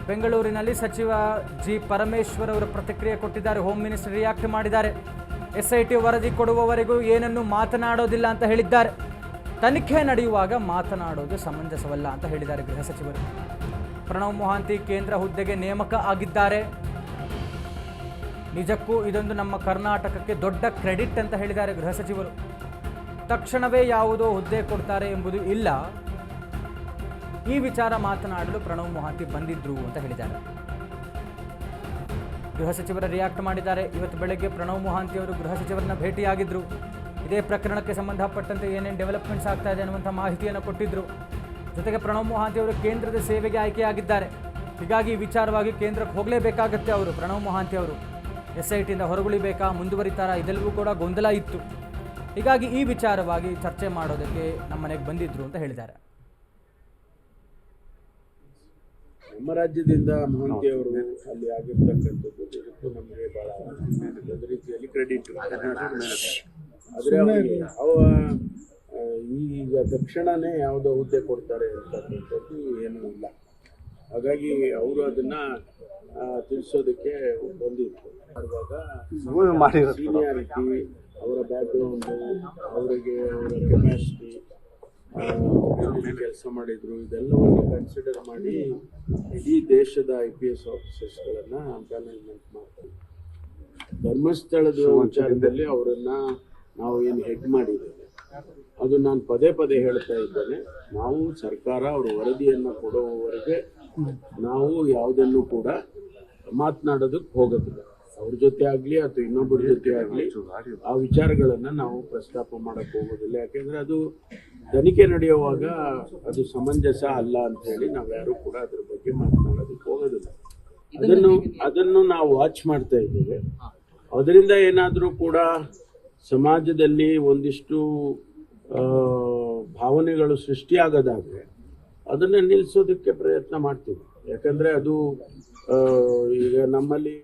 ಬೆಂಗಳೂರಿನಲ್ಲಿ ಸಚಿವ ಜಿ ಪರಮೇಶ್ವರ್ ಅವರು ಪ್ರತಿಕ್ರಿಯೆ ಕೊಟ್ಟಿದ್ದಾರೆ. ಹೋಮ್ ಮಿನಿಸ್ಟರ್ ರಿಯಾಕ್ಟ್ ಮಾಡಿದ್ದಾರೆ. SIT ವರದಿ ಕೊಡುವವರೆಗೂ ಏನನ್ನು ಮಾತನಾಡೋದಿಲ್ಲ ಅಂತ ಹೇಳಿದ್ದಾರೆ. ತನಿಖೆ ನಡೆಯುವಾಗ ಮಾತನಾಡೋದು ಸಮಂಜಸವಲ್ಲ ಅಂತ ಹೇಳಿದ್ದಾರೆ ಗೃಹ ಸಚಿವರು. ಪ್ರಣವ್ ಮೊಹಾಂತಿ ಕೇಂದ್ರ ಹುದ್ದೆಗೆ ನೇಮಕ ಆಗಿದ್ದಾರೆ. ನಿಜಕ್ಕೂ ಇದೊಂದು ನಮ್ಮ ಕರ್ನಾಟಕಕ್ಕೆ ದೊಡ್ಡ ಕ್ರೆಡಿಟ್ ಅಂತ ಹೇಳಿದ್ದಾರೆ ಗೃಹ ಸಚಿವರು. ತಕ್ಷಣವೇ ಯಾವುದೋ ಹುದ್ದೆ ಕೊಡ್ತಾರೆ ಎಂಬುದು ಇಲ್ಲ. ಈ ವಿಚಾರ ಮಾತನಾಡಲು ಪ್ರಣವ್ ಮೊಹಾಂತಿ ಬಂದಿದ್ರು ಅಂತ ಹೇಳಿದ್ದಾರೆ. ಗೃಹ ಸಚಿವರ ರಿಯಾಕ್ಟ್ ಮಾಡಿದ್ದಾರೆ. ಇವತ್ತು ಬೆಳಗ್ಗೆ ಪ್ರಣವ್ ಮೊಹಾಂತಿ ಅವರು ಗೃಹ ಸಚಿವರನ್ನ ಭೇಟಿಯಾಗಿದ್ರು. ಇದೇ ಪ್ರಕರಣಕ್ಕೆ ಸಂಬಂಧಪಟ್ಟಂತೆ ಏನೇನು ಡೆವಲಪ್ಮೆಂಟ್ಸ್ ಆಗ್ತಾ ಇದೆ ಅನ್ನುವಂಥ ಮಾಹಿತಿಯನ್ನು ಕೊಟ್ಟಿದ್ರು. ಜೊತೆಗೆ ಪ್ರಣವ್ ಮೊಹಾಂತಿ ಅವರು ಕೇಂದ್ರದ ಸೇವೆಗೆ ಆಯ್ಕೆಯಾಗಿದ್ದಾರೆ. ಹೀಗಾಗಿ ವಿಚಾರವಾಗಿ ಕೇಂದ್ರಕ್ಕೆ ಹೋಗಲೇಬೇಕಾಗತ್ತೆ ಅವರು. ಪ್ರಣವ್ ಮೊಹಾಂತಿ ಅವರು SITಯಿಂದ ಹೊರಗುಳಿಬೇಕಾ, ಮುಂದುವರಿತಾರಾ, ಇದೆಲ್ಲವೂ ಕೂಡ ಗೊಂದಲ ಇತ್ತು. ಹೀಗಾಗಿ ಈ ವಿಚಾರವಾಗಿ ಚರ್ಚೆ ಮಾಡೋದಕ್ಕೆ ನಮ್ಮ ಮನೆಗೆ ಬಂದಿದ್ರು ಅಂತ ಹೇಳಿದ್ದಾರೆ. ನಮ್ಮ ರಾಜ್ಯದಿಂದ ಮೊಹಾಂತಿ ಅವರು ಅಲ್ಲಿ ಆಗಿರ್ತಕ್ಕಂಥದ್ದು ನಮಗೆ ಬಹಳ ಒಂದು ರೀತಿಯಲ್ಲಿ ಕ್ರೆಡಿಟ್. ಆದರೆ ಈಗ ತಕ್ಷಣನೇ ಯಾವುದೋ ಹುದ್ದೆ ಕೊಡ್ತಾರೆ ಅಂತಕ್ಕಂಥದ್ದು ಏನೂ ಇಲ್ಲ. ಹಾಗಾಗಿ ಅವರು ಅದನ್ನ ತಿಳಿಸೋದಕ್ಕೆ ಬಂದಿತ್ತು. ಆವಾಗ ಸೀನಿಯಾರಿಟಿ, ಅವರ ಬ್ಯಾಕ್ಗ್ರೌಂಡು, ಅವರಿಗೆ ಅವರ ಕೆಪಾಸಿಟಿ, ಕೆಲಸ ಮಾಡಿದ್ರು, ಇದೆಲ್ಲವನ್ನು ಕನ್ಸಿಡರ್ ಮಾಡಿ ಇಡೀ ದೇಶದ IPS ಆಫೀಸರ್ಸ್ಗಳನ್ನು ಮ್ಯಾನೇಜ್ಮೆಂಟ್ ಮಾಡ್ತಾರೆ. ಧರ್ಮಸ್ಥಳದ ವಿಚಾರದಲ್ಲಿ ಅವರನ್ನ ನಾವು ಏನು ಹೆಡ್ ಮಾಡಿದ್ದೇವೆ ಅದು ನಾನು ಪದೇ ಪದೇ ಹೇಳ್ತಾ ಇದ್ದೇನೆ. ನಾವು ಸರ್ಕಾರ ಅವರು ವರದಿಯನ್ನು ಕೊಡುವವರೆಗೆ ನಾವು ಯಾವುದನ್ನು ಕೂಡ ಮಾತನಾಡೋದಕ್ಕೆ ಹೋಗೋದಿಲ್ಲ. ಅವ್ರ ಜೊತೆ ಆಗಲಿ ಅಥವಾ ಇನ್ನೊಬ್ಬರ ಜೊತೆ ಆಗಲಿ ಆ ವಿಚಾರಗಳನ್ನು ನಾವು ಪ್ರಸ್ತಾಪ ಮಾಡಕ್ಕೆ ಹೋಗೋದಿಲ್ಲ. ಯಾಕೆಂದರೆ ಅದು ತನಿಖೆ ನಡೆಯುವಾಗ ಅದು ಸಮಂಜಸ ಅಲ್ಲ ಅಂತ ಹೇಳಿ ನಾವು ಯಾರು ಕೂಡ ಅದ್ರ ಬಗ್ಗೆ ಮಾತನಾಡೋದಕ್ಕೆ ಹೋಗೋದಿಲ್ಲ. ಅದನ್ನು ನಾವು ವಾಚ್ ಮಾಡ್ತಾ ಇದ್ದೇವೆ. ಅದರಿಂದ ಏನಾದರೂ ಕೂಡ ಸಮಾಜದಲ್ಲಿ ಒಂದಿಷ್ಟು ಭಾವನೆಗಳು ಸೃಷ್ಟಿಯಾಗೋದಾದರೆ ಅದನ್ನು ನಿಲ್ಲಿಸೋದಕ್ಕೆ ಪ್ರಯತ್ನ ಮಾಡ್ತೀವಿ. ಯಾಕಂದರೆ ಅದು ಈಗ ನಮ್ಮಲ್ಲಿ